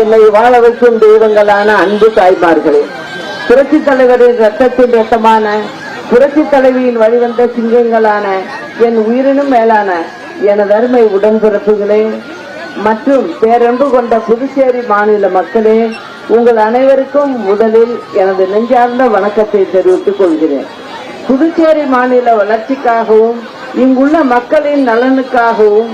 என்னை வாழ வைக்கும் தெய்வங்களான அன்பு தாய்மார்களே, புரட்சி தலைவரின் ரத்தத்தின் ரத்தமான புரட்சி தலைவியின் வழிவந்த சிங்கங்களான என் உயிரினும் மேலான எனது அருமை உடன்பிறப்புகளே மற்றும் பேரன்பு கொண்ட புதுச்சேரி மாநில மக்களே, உங்கள் அனைவருக்கும் முதலில் எனது நெஞ்சார்ந்த வணக்கத்தை தெரிவித்துக் கொள்கிறேன். புதுச்சேரி மாநில வளர்ச்சிக்காகவும் இங்குள்ள மக்களின் நலனுக்காகவும்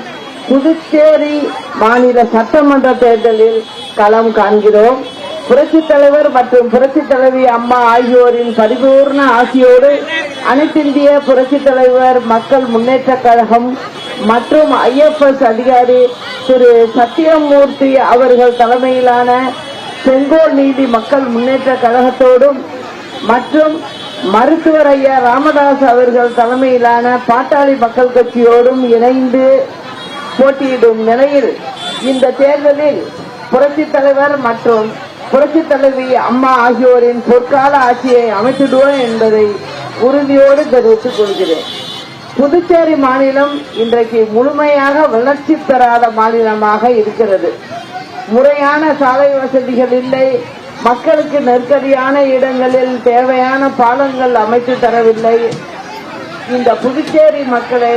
புதுச்சேரி மாநில சட்டமன்ற தேர்தலில் களம் காண்கிறோம். புரட்சி தலைவர் மற்றும் புரட்சி தலைவி அம்மா ஆகியோரின் பரிபூர்ண ஆசியோடு அனைத்திந்திய புரட்சி தலைவர் மக்கள் முன்னேற்ற கழகம் மற்றும் IFS அதிகாரி திரு சத்தியமூர்த்தி அவர்கள் தலைமையிலான செங்கோல் நீதி மக்கள் முன்னேற்ற கழகத்தோடும் மற்றும் மருத்துவர் ஐயா ராமதாஸ் அவர்கள் தலைமையிலான பாட்டாளி மக்கள் கட்சியோடும் இணைந்து போட்டியிடும் நிலையில் இந்த தேர்தலில் புரட்சி தலைவர் மற்றும் புரட்சி தலைவி அம்மா ஆகியோரின் பொற்கால ஆட்சியை அமைத்திடுவோம் என்பதை உறுதியோடு தெரிவித்துக் கொள்கிறேன். புதுச்சேரி மாநிலம் இன்றைக்கு முழுமையாக வளர்ச்சி பெறாத மாநிலமாக இருக்கிறது. முறையான சாலை வசதிகள் இல்லை, மக்களுக்கு நெருக்கடியான இடங்களில் தேவையான பாலங்கள் அமைத்து தரவில்லை. இந்த புதுச்சேரி மக்களை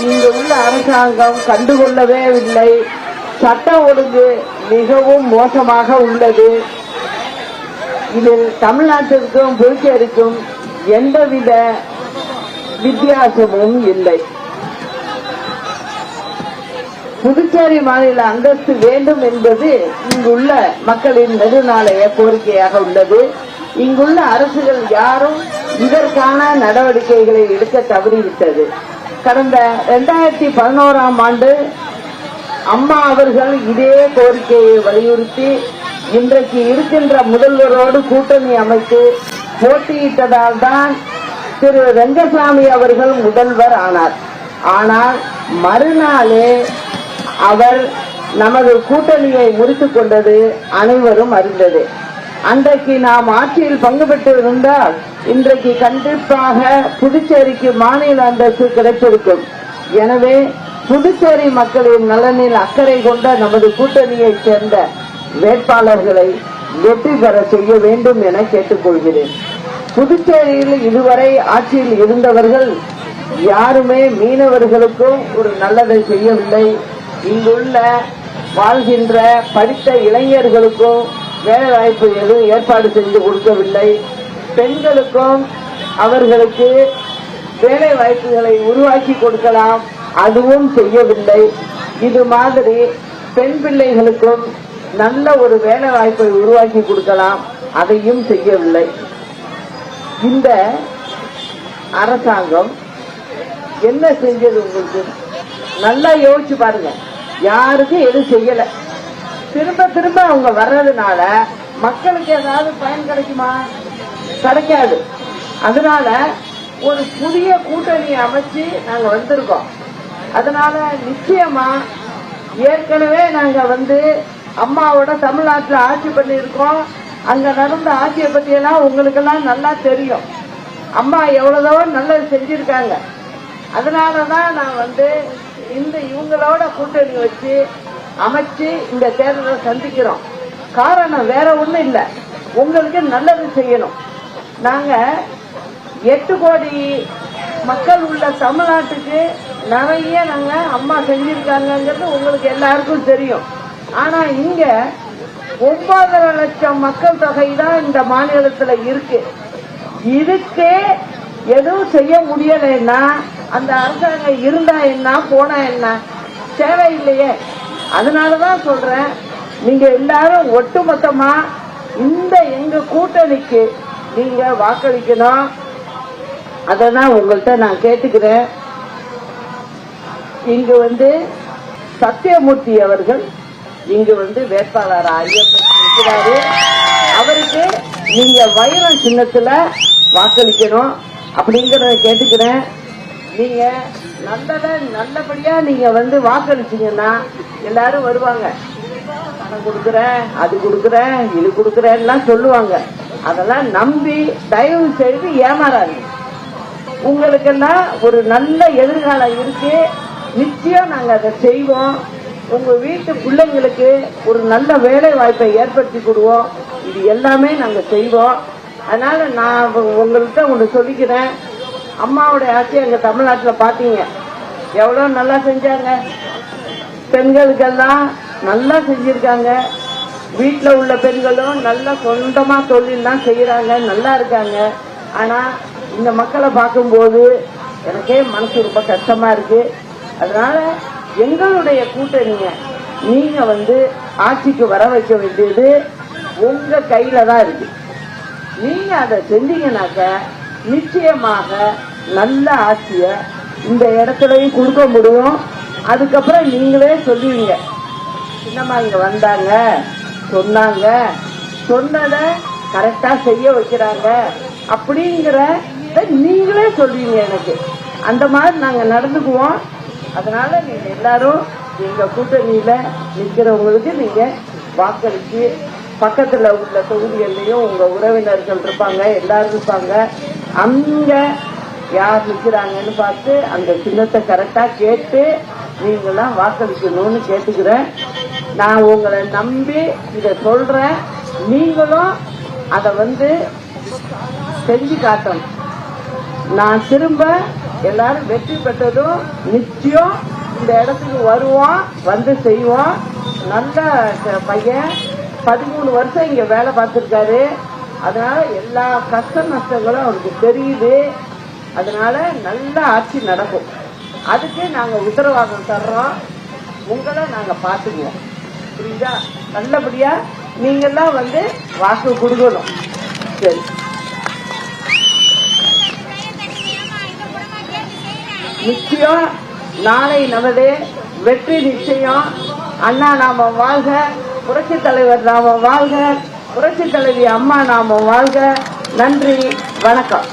இங்கு உள்ள அரசாங்கம் கண்டுகொள்ளவே இல்லை. சட்ட ஒழுங்கு மிகவும் மோசமாக உள்ளது. இதில் தமிழ்நாட்டிற்கும் புதுச்சேரிக்கும் எந்தவித வித்தியாசமும் இல்லை. புதுச்சேரி மாநில அந்தஸ்து வேண்டும் என்பது இங்குள்ள மக்களின் நெடுநாளைய கோரிக்கையாக உள்ளது. இங்குள்ள அரசுகள் யாரும் இதற்கான நடவடிக்கைகளை எடுக்க தவறிவிட்டது. கடந்த 2011ஆம் ஆண்டு அம்மா அவர்கள் இதே கோரிக்கையை வலியுறுத்தி இன்றைக்கு இருக்கின்ற முதல்வரோடு கூட்டணி அமைத்து போட்டியிட்டதால் தான் திரு ரெங்கசாமி அவர்கள் முதல்வர் ஆனார். ஆனால் மறுநாளே அவர் நமது கூட்டணியை முறித்துக் கொண்டது அனைவரும் அறிந்தது. அன்றைக்கு நாம் ஆட்சியில் பங்கு பெற்று இருந்தால் இன்றைக்கு கண்டிப்பாக புதுச்சேரிக்கு மாநில அந்தஸ்து கிடைத்திருக்கும். எனவே புதுச்சேரி மக்களின் நலனில் அக்கறை கொண்ட நமது கூட்டணியைச் சேர்ந்த வேட்பாளர்களை வெற்றி பெற செய்ய வேண்டும் என கேட்டுக்கொள்கிறேன். புதுச்சேரியில் இதுவரை ஆட்சியில் இருந்தவர்கள் யாருமே மீனவர்களுக்கும் ஒரு நல்லதை செய்யவில்லை. இங்குள்ள வாழ்கின்ற படித்த இளைஞர்களுக்கும் வேலை வாய்ப்பு எதுவும் ஏற்பாடு செய்து கொடுக்கவில்லை. பெண்களுக்கும் அவர்களுக்கு வேலை வாய்ப்புகளை உருவாக்கி கொடுக்கலாம், அதுவும் செய்யவில்லை. இது மாதிரி பெண் பிள்ளைகளுக்கும் நல்ல ஒரு வேலை வாய்ப்பை உருவாக்கி கொடுக்கலாம், அதையும் செய்யவில்லை. இந்த அரசாங்கம் என்ன செஞ்சது உங்களுக்கு நல்லா யோசிச்சு பாருங்க. யாருக்கும் எதுவும் செய்யல. திரும்ப திரும்ப அவங்க வர்றதுனால மக்களுக்கு ஏதாவது பயன் கிடைக்குமா? கிடைக்காது. அதனால ஒரு புதிய கூட்டணி அமைச்சு நாங்க வந்திருக்கோம். அதனால நிச்சயமா ஏற்கனவே நாங்க அம்மாவோட தமிழ்நாட்டில் ஆட்சி பண்ணியிருக்கோம். அங்க நடந்த ஆட்சியை பத்தி எல்லாம் உங்களுக்கு எல்லாம் நல்லா தெரியும். அம்மா எவ்வளவோ நல்லது செஞ்சிருக்காங்க. அதனாலதான் நான் இவங்களோட கூட்டணி வச்சு அமைச்சு இந்த தேர்தலை சந்திக்கிறோம். காரணம் வேற ஒண்ணும் இல்ல, உங்களுக்கு நல்லது செய்யணும். நாங்க 8 கோடி மக்கள் உள்ள தமிழ்நாட்டுக்கு நிறைய நாங்க அம்மா செஞ்சிருக்காங்கிறது உங்களுக்கு எல்லாருக்கும் தெரியும். ஆனா இங்க 9.5 லட்சம் மக்கள் தொகை தான் இந்த மாநிலத்துல இருக்கு. இதுக்கே எதுவும் செய்ய முடியலைன்னா அந்த அரசாங்கம் இருந்தா என்ன போனா என்ன, தேவையில்லையே. அதனாலதான் சொல்றேன், நீங்க எல்லாரும் ஒட்டுமொத்தமா இந்த எங்க கூட்டணிக்கு நீங்க வாக்களிக்கணும். அததான் உங்கள்கிட்ட நான் கேட்டுக்கிறேன். இங்கு சத்தியமூர்த்தி அவர்கள் இங்கு வேட்பாளர் இருக்கிறாரு. அவருக்கு நீங்க வைரம் சின்னத்துல வாக்களிக்கணும் அப்படிங்கறத கேட்டுக்கிறேன். நீங்க நல்லபடியா நீங்க வாக்களிச்சீங்கன்னா எல்லாரும் வருவாங்க. பணம் கொடுக்குறேன், அது கொடுக்குறேன், இது கொடுக்குறேன்னு சொல்லுவாங்க. அதெல்லாம் நம்பி தயவு செய்து ஏமாறாங்க. உங்களுக்கெல்லாம் ஒரு நல்ல எதிர்காலம் இருக்கு. நிச்சயம் நாங்க அதை செய்வோம். உங்க வீட்டு பிள்ளைங்களுக்கு ஒரு நல்ல வேலை வாய்ப்பை ஏற்படுத்தி கொடுவோம். இது எல்லாமே நாங்க செய்வோம். அதனால நான் உங்கள்கிட்ட ஒன்று சொல்லிக்கிறேன். அம்மாவுடைய ஆட்சி எங்க தமிழ்நாட்டில் பாத்தீங்க எவ்வளவு நல்லா செஞ்சாங்க. பெண்களுக்கெல்லாம் நல்லா செஞ்சிருக்காங்க. வீட்டுல உள்ள பெண்களும் நல்லா சொந்தமா தொழில்லாம் செய்யறாங்க, நல்லா இருக்காங்க. ஆனா இந்த மக்களை பார்க்கும்போது எனக்கே மனசு ரொம்ப கஷ்டமா இருக்கு. அதனால எங்களுடைய கூட்டணிய நீங்க ஆட்சிக்கு வர வைக்க வேண்டியது உங்க கையில தான் இருக்கு. நீங்க அதை செஞ்சீங்கன்னாக்க நிச்சயமாக நல்ல ஆட்சிய இந்த இடத்துலயும் கொடுக்க முடியும். அதுக்கப்புறம் நீங்களே சொல்லுவீங்க, சின்னம்மா இங்க வந்தாங்க, சொன்னாங்க, சொன்னதை கரெக்டா செய்ய வைக்கிறாங்க அப்படிங்கிற நீங்களே சொல்லுவீங்க எனக்கு. அந்த மாதிரி நாங்க நடந்துக்குவோம். அதனால நீங்க எல்லாரும் எங்க கூட்டணியில நிக்கிறவங்களுக்கு நீங்க வாக்களிச்சு பக்கத்துல உள்ள தொகுதிகள்லயும் உங்க உறவினர்கள் இருப்பாங்க, எல்லாரும் இருப்பாங்க. அங்க யார் நிக்கிறாங்கன்னு பார்த்து அந்த சின்னத்தை கரெக்டா கேட்டு நீங்களாம் வாக்களிக்கணும்னு கேட்டுக்கிறேன். நான் உங்களை நம்பி இத சொல்றேன். நீங்களும் அதை செஞ்சு காட்டணும். நான் திரும்ப எல்லாரும் வெற்றி பெற்றதும் நிச்சயம் இந்த இடத்துக்கு வருவோம், செய்வோம். நல்ல பையன் 13 வருஷம் இங்க வேலை பார்த்திருக்காரு. அதனால எல்லா கஷ்ட நஷ்டங்களும் அவருக்கு தெரியுது. அதனால நல்ல ஆட்சி நடக்கும். அதுக்கு நாங்க உத்தரவாதம் தர்றோம். உங்களை நாங்க பாத்துக்குவோம். புரியுதா? நல்லபடியா நீங்கெல்லாம் வாக்கு கொடுக்கணும். சரி, நிச்சயம் நாளை நமது வெற்றி நிச்சயம். அண்ணா நாமம் வாழ்க, புரட்சி தலைவர் நாமம் வாழ்க, புரட்சி தலைவி அம்மா நாமம் வாழ்க. நன்றி, வணக்கம்.